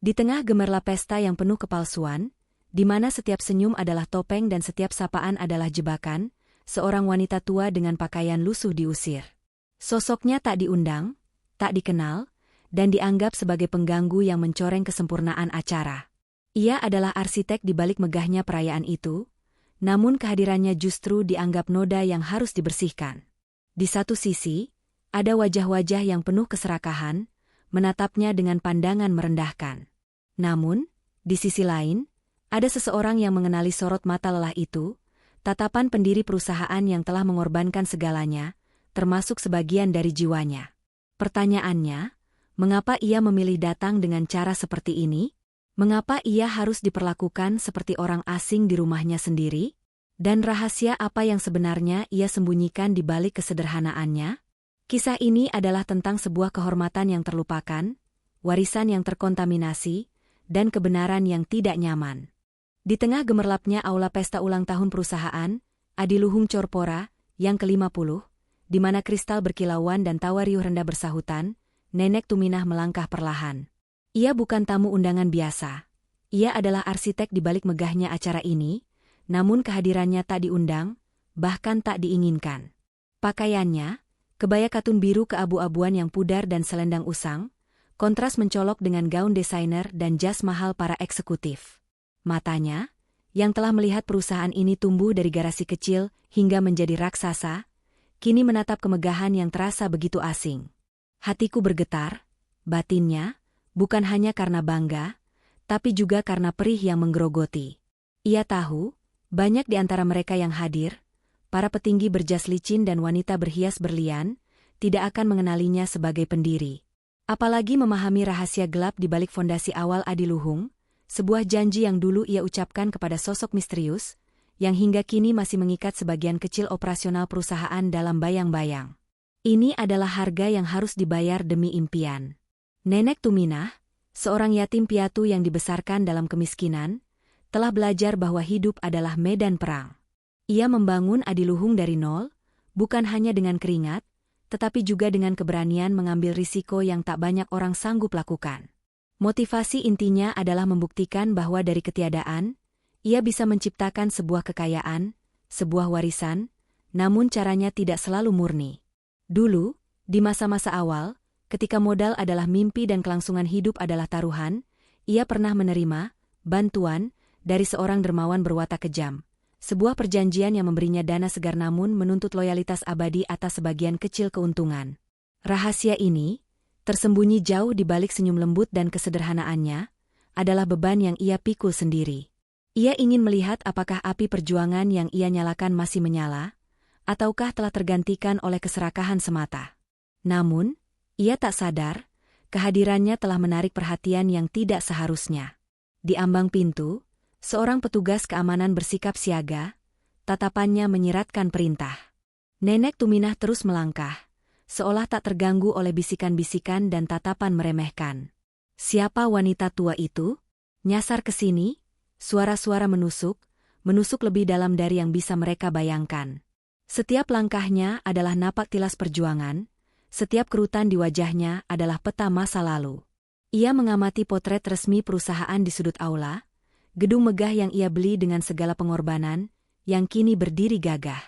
Di tengah gemerlap pesta yang penuh kepalsuan, di mana setiap senyum adalah topeng dan setiap sapaan adalah jebakan, seorang wanita tua dengan pakaian lusuh diusir. Sosoknya tak diundang, tak dikenal, dan dianggap sebagai pengganggu yang mencoreng kesempurnaan acara. Ia adalah arsitek di balik megahnya perayaan itu, namun kehadirannya justru dianggap noda yang harus dibersihkan. Di satu sisi, ada wajah-wajah yang penuh keserakahan, menatapnya dengan pandangan merendahkan. Namun, di sisi lain, ada seseorang yang mengenali sorot mata lelah itu, tatapan pendiri perusahaan yang telah mengorbankan segalanya, termasuk sebagian dari jiwanya. Pertanyaannya, mengapa ia memilih datang dengan cara seperti ini? Mengapa ia harus diperlakukan seperti orang asing di rumahnya sendiri? Dan rahasia apa yang sebenarnya ia sembunyikan di balik kesederhanaannya? Kisah ini adalah tentang sebuah kehormatan yang terlupakan, warisan yang terkontaminasi, dan kebenaran yang tidak nyaman. Di tengah gemerlapnya aula pesta ulang tahun perusahaan, Adiluhung Corpora, yang ke-50, di mana kristal berkilauan dan tawa riuh rendah bersahutan, Nenek Tuminah melangkah perlahan. Ia bukan tamu undangan biasa. Ia adalah arsitek di balik megahnya acara ini, namun kehadirannya tak diundang, bahkan tak diinginkan. Pakaiannya, kebaya katun biru keabu-abuan yang pudar dan selendang usang, kontras mencolok dengan gaun desainer dan jas mahal para eksekutif. Matanya, yang telah melihat perusahaan ini tumbuh dari garasi kecil hingga menjadi raksasa, kini menatap kemegahan yang terasa begitu asing. Hatiku bergetar, batinnya, bukan hanya karena bangga, tapi juga karena perih yang menggerogoti. Ia tahu, banyak di antara mereka yang hadir, para petinggi berjas licin dan wanita berhias berlian, tidak akan mengenalinya sebagai pendiri. Apalagi memahami rahasia gelap di balik fondasi awal Adiluhung, sebuah janji yang dulu ia ucapkan kepada sosok misterius, yang hingga kini masih mengikat sebagian kecil operasional perusahaan dalam bayang-bayang. Ini adalah harga yang harus dibayar demi impian. Nenek Tuminah, seorang yatim piatu yang dibesarkan dalam kemiskinan, telah belajar bahwa hidup adalah medan perang. Ia membangun Adiluhung dari nol, bukan hanya dengan keringat, tetapi juga dengan keberanian mengambil risiko yang tak banyak orang sanggup lakukan. Motivasi intinya adalah membuktikan bahwa dari ketiadaan, ia bisa menciptakan sebuah kekayaan, sebuah warisan, namun caranya tidak selalu murni. Dulu, di masa-masa awal, ketika modal adalah mimpi dan kelangsungan hidup adalah taruhan, ia pernah menerima bantuan dari seorang dermawan berwatak kejam. Sebuah perjanjian yang memberinya dana segar namun menuntut loyalitas abadi atas sebagian kecil keuntungan. Rahasia ini, tersembunyi jauh di balik senyum lembut dan kesederhanaannya, adalah beban yang ia pikul sendiri. Ia ingin melihat apakah api perjuangan yang ia nyalakan masih menyala, ataukah telah tergantikan oleh keserakahan semata. Namun, ia tak sadar, kehadirannya telah menarik perhatian yang tidak seharusnya. Di ambang pintu, seorang petugas keamanan bersikap siaga, tatapannya menyiratkan perintah. Nenek Tuminah terus melangkah, seolah tak terganggu oleh bisikan-bisikan dan tatapan meremehkan. Siapa wanita tua itu? Nyasar ke sini, suara-suara menusuk lebih dalam dari yang bisa mereka bayangkan. Setiap langkahnya adalah napak tilas perjuangan, setiap kerutan di wajahnya adalah peta masa lalu. Ia mengamati potret resmi perusahaan di sudut aula, gedung megah yang ia beli dengan segala pengorbanan, yang kini berdiri gagah.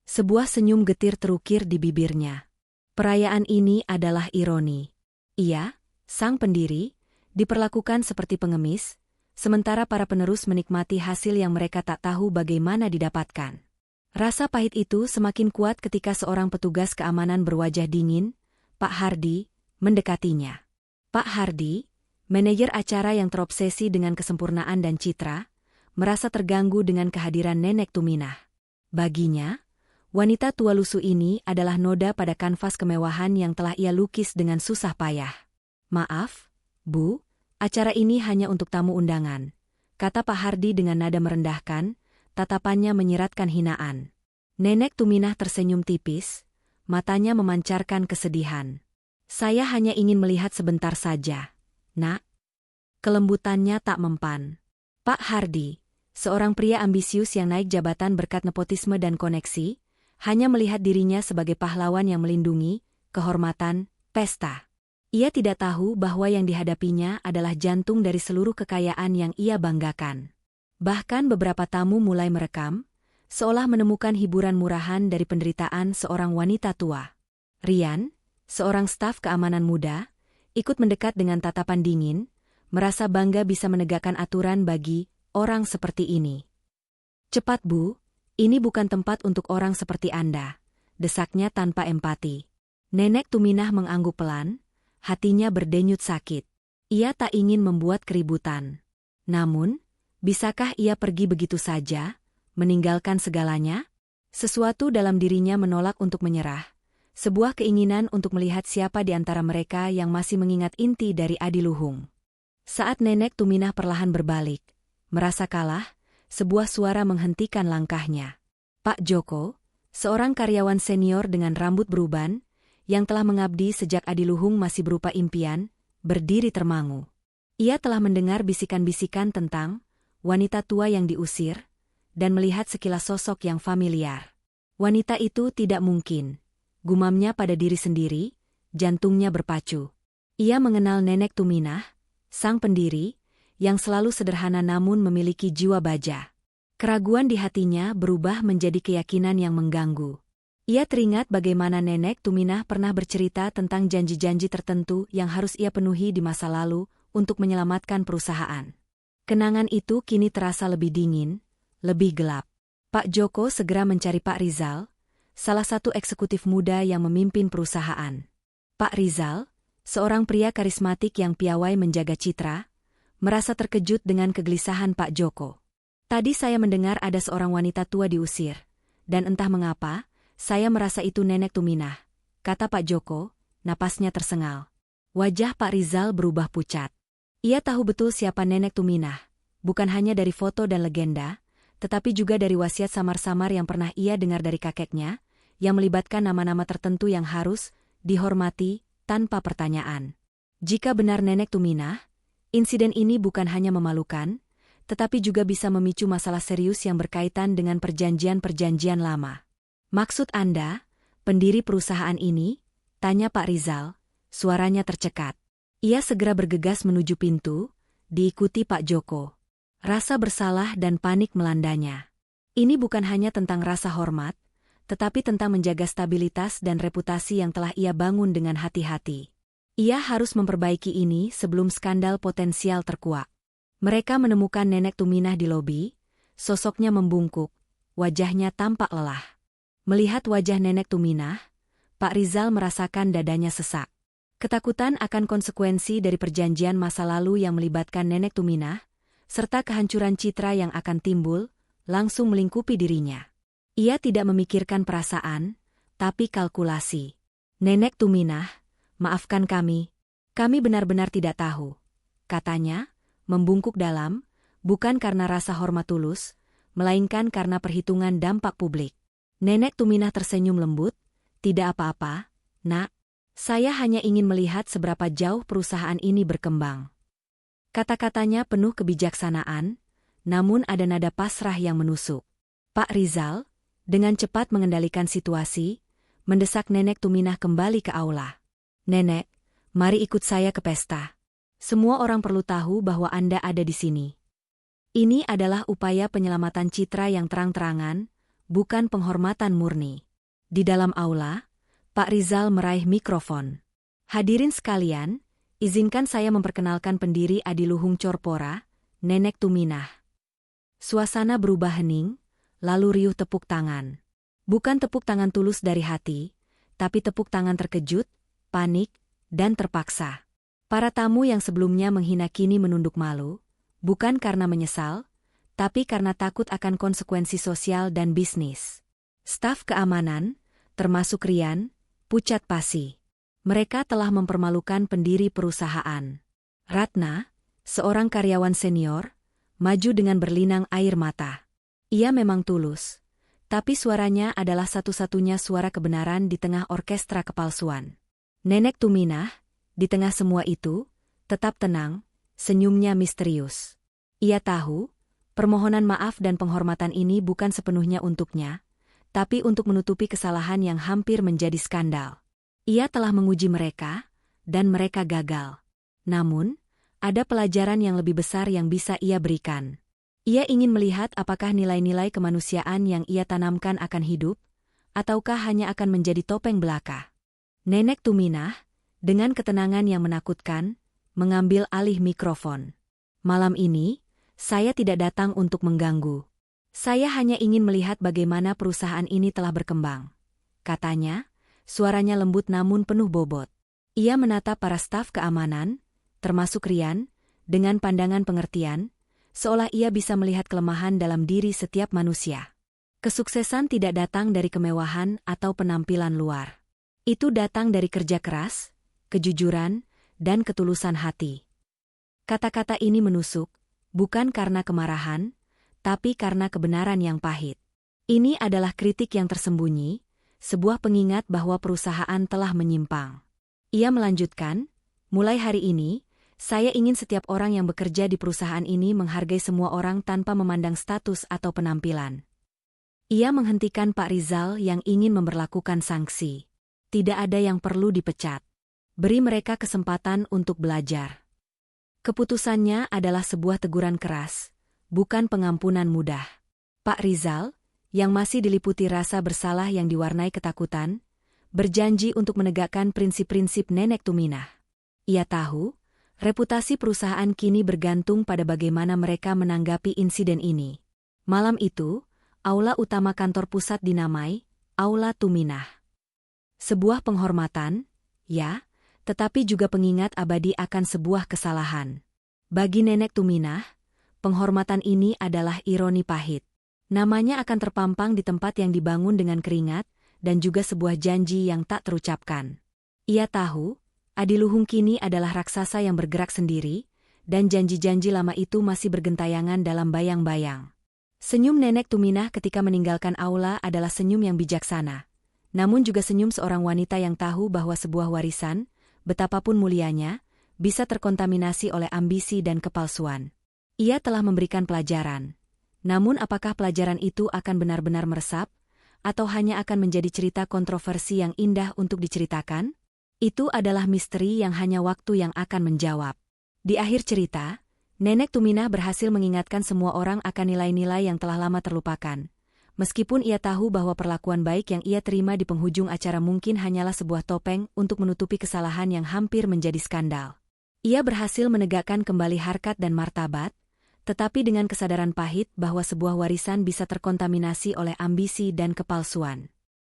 Sebuah senyum getir terukir di bibirnya. Perayaan ini adalah ironi. Ia, sang pendiri, diperlakukan seperti pengemis, sementara para penerus menikmati hasil yang mereka tak tahu bagaimana didapatkan. Rasa pahit itu semakin kuat ketika seorang petugas keamanan berwajah dingin, Pak Hardi, mendekatinya. Pak Hardi, manajer acara yang terobsesi dengan kesempurnaan dan citra, merasa terganggu dengan kehadiran Nenek Tuminah. Baginya, wanita tua lusuh ini adalah noda pada kanvas kemewahan yang telah ia lukis dengan susah payah. "Maaf, Bu, acara ini hanya untuk tamu undangan," kata Pak Hardi dengan nada merendahkan, tatapannya menyiratkan hinaan. Nenek Tuminah tersenyum tipis, matanya memancarkan kesedihan. "Saya hanya ingin melihat sebentar saja, Nak." Kelembutannya tak mempan. Pak Hardi, seorang pria ambisius yang naik jabatan berkat nepotisme dan koneksi, hanya melihat dirinya sebagai pahlawan yang melindungi kehormatan pesta. Ia tidak tahu bahwa yang dihadapinya adalah jantung dari seluruh kekayaan yang ia banggakan. Bahkan beberapa tamu mulai merekam, seolah menemukan hiburan murahan dari penderitaan seorang wanita tua. Rian, seorang staf keamanan muda, ikut mendekat dengan tatapan dingin, merasa bangga bisa menegakkan aturan bagi orang seperti ini. "Cepat, Bu, ini bukan tempat untuk orang seperti Anda," desaknya tanpa empati. Nenek Tuminah mengangguk pelan, hatinya berdenyut sakit. Ia tak ingin membuat keributan. Namun, bisakah ia pergi begitu saja, meninggalkan segalanya? Sesuatu dalam dirinya menolak untuk menyerah. Sebuah keinginan untuk melihat siapa di antara mereka yang masih mengingat inti dari Adiluhung. Saat Nenek Tuminah perlahan berbalik, merasa kalah, sebuah suara menghentikan langkahnya. Pak Joko, seorang karyawan senior dengan rambut beruban, yang telah mengabdi sejak Adiluhung masih berupa impian, berdiri termangu. Ia telah mendengar bisikan-bisikan tentang wanita tua yang diusir, dan melihat sekilas sosok yang familiar. Wanita itu tidak mungkin, gumamnya pada diri sendiri, jantungnya berpacu. Ia mengenal Nenek Tuminah, sang pendiri, yang selalu sederhana namun memiliki jiwa baja. Keraguan di hatinya berubah menjadi keyakinan yang mengganggu. Ia teringat bagaimana Nenek Tuminah pernah bercerita tentang janji-janji tertentu yang harus ia penuhi di masa lalu untuk menyelamatkan perusahaan. Kenangan itu kini terasa lebih dingin, lebih gelap. Pak Joko segera mencari Pak Rizal, salah satu eksekutif muda yang memimpin perusahaan. Pak Rizal, seorang pria karismatik yang piawai menjaga citra, merasa terkejut dengan kegelisahan Pak Joko. "Tadi saya mendengar ada seorang wanita tua diusir, dan entah mengapa, saya merasa itu Nenek Tuminah," kata Pak Joko, napasnya tersengal. Wajah Pak Rizal berubah pucat. Ia tahu betul siapa Nenek Tuminah, bukan hanya dari foto dan legenda, tetapi juga dari wasiat samar-samar yang pernah ia dengar dari kakeknya, yang melibatkan nama-nama tertentu yang harus dihormati tanpa pertanyaan. Jika benar Nenek Tuminah, insiden ini bukan hanya memalukan, tetapi juga bisa memicu masalah serius yang berkaitan dengan perjanjian-perjanjian lama. "Maksud Anda, pendiri perusahaan ini?" tanya Pak Rizal, suaranya tercekat. Ia segera bergegas menuju pintu, diikuti Pak Joko. Rasa bersalah dan panik melandanya. Ini bukan hanya tentang rasa hormat, tetapi tentang menjaga stabilitas dan reputasi yang telah ia bangun dengan hati-hati. Ia harus memperbaiki ini sebelum skandal potensial terkuak. Mereka menemukan Nenek Tuminah di lobi, sosoknya membungkuk, wajahnya tampak lelah. Melihat wajah Nenek Tuminah, Pak Rizal merasakan dadanya sesak. Ketakutan akan konsekuensi dari perjanjian masa lalu yang melibatkan Nenek Tuminah, serta kehancuran citra yang akan timbul, langsung melingkupi dirinya. Ia tidak memikirkan perasaan, tapi kalkulasi. "Nenek Tuminah, maafkan kami benar-benar tidak tahu," katanya, membungkuk dalam, bukan karena rasa hormat tulus, melainkan karena perhitungan dampak publik. Nenek Tuminah tersenyum lembut, "Tidak apa-apa, Nak. Saya hanya ingin melihat seberapa jauh perusahaan ini berkembang." Kata-katanya penuh kebijaksanaan, namun ada nada pasrah yang menusuk. Pak Rizal, dengan cepat mengendalikan situasi, mendesak Nenek Tuminah kembali ke aula. "Nenek, mari ikut saya ke pesta. Semua orang perlu tahu bahwa Anda ada di sini. Ini adalah upaya penyelamatan citra yang terang-terangan, bukan penghormatan murni." Di dalam aula, Pak Rizal meraih mikrofon. "Hadirin sekalian, izinkan saya memperkenalkan pendiri Adiluhung Corpora, Nenek Tuminah." Suasana berubah hening, lalu riuh tepuk tangan. Bukan tepuk tangan tulus dari hati, tapi tepuk tangan terkejut, panik, dan terpaksa. Para tamu yang sebelumnya menghina kini menunduk malu, bukan karena menyesal, tapi karena takut akan konsekuensi sosial dan bisnis. Staf keamanan, termasuk Rian, pucat pasi. Mereka telah mempermalukan pendiri perusahaan. Ratna, seorang karyawan senior, maju dengan berlinang air mata. Ia memang tulus, tapi suaranya adalah satu-satunya suara kebenaran di tengah orkestra kepalsuan. Nenek Tuminah, di tengah semua itu, tetap tenang, senyumnya misterius. Ia tahu, permohonan maaf dan penghormatan ini bukan sepenuhnya untuknya, tapi untuk menutupi kesalahan yang hampir menjadi skandal. Ia telah menguji mereka, dan mereka gagal. Namun, ada pelajaran yang lebih besar yang bisa ia berikan. Ia ingin melihat apakah nilai-nilai kemanusiaan yang ia tanamkan akan hidup, ataukah hanya akan menjadi topeng belaka. Nenek Tuminah, dengan ketenangan yang menakutkan, mengambil alih mikrofon. Malam ini, saya tidak datang untuk mengganggu. Saya hanya ingin melihat bagaimana perusahaan ini telah berkembang. Katanya, suaranya lembut namun penuh bobot. Ia menatap para staf keamanan, termasuk Rian, dengan pandangan pengertian, seolah ia bisa melihat kelemahan dalam diri setiap manusia. Kesuksesan tidak datang dari kemewahan atau penampilan luar. Itu datang dari kerja keras, kejujuran, dan ketulusan hati. Kata-kata ini menusuk, bukan karena kemarahan, tapi karena kebenaran yang pahit. Ini adalah kritik yang tersembunyi, sebuah pengingat bahwa perusahaan telah menyimpang. Ia melanjutkan, mulai hari ini, saya ingin setiap orang yang bekerja di perusahaan ini menghargai semua orang tanpa memandang status atau penampilan. Ia menghentikan Pak Rizal yang ingin memberlakukan sanksi. Tidak ada yang perlu dipecat. Beri mereka kesempatan untuk belajar. Keputusannya adalah sebuah teguran keras, bukan pengampunan mudah. Pak Rizal, yang masih diliputi rasa bersalah yang diwarnai ketakutan, berjanji untuk menegakkan prinsip-prinsip Nenek Tuminah. Ia tahu, reputasi perusahaan kini bergantung pada bagaimana mereka menanggapi insiden ini. Malam itu, aula utama kantor pusat dinamai Aula Tuminah. Sebuah penghormatan, ya, tetapi juga pengingat abadi akan sebuah kesalahan. Bagi Nenek Tuminah, penghormatan ini adalah ironi pahit. Namanya akan terpampang di tempat yang dibangun dengan keringat, dan juga sebuah janji yang tak terucapkan. Ia tahu, Adiluhung kini adalah raksasa yang bergerak sendiri, dan janji-janji lama itu masih bergentayangan dalam bayang-bayang. Senyum Nenek Tuminah ketika meninggalkan aula adalah senyum yang bijaksana, namun juga senyum seorang wanita yang tahu bahwa sebuah warisan, betapapun mulianya, bisa terkontaminasi oleh ambisi dan kepalsuan. Ia telah memberikan pelajaran. Namun apakah pelajaran itu akan benar-benar meresap, atau hanya akan menjadi cerita kontroversi yang indah untuk diceritakan? Itu adalah misteri yang hanya waktu yang akan menjawab. Di akhir cerita, Nenek Tuminah berhasil mengingatkan semua orang akan nilai-nilai yang telah lama terlupakan. Meskipun ia tahu bahwa perlakuan baik yang ia terima di penghujung acara mungkin hanyalah sebuah topeng untuk menutupi kesalahan yang hampir menjadi skandal. Ia berhasil menegakkan kembali harkat dan martabat, tetapi dengan kesadaran pahit bahwa sebuah warisan bisa terkontaminasi oleh ambisi dan kepalsuan.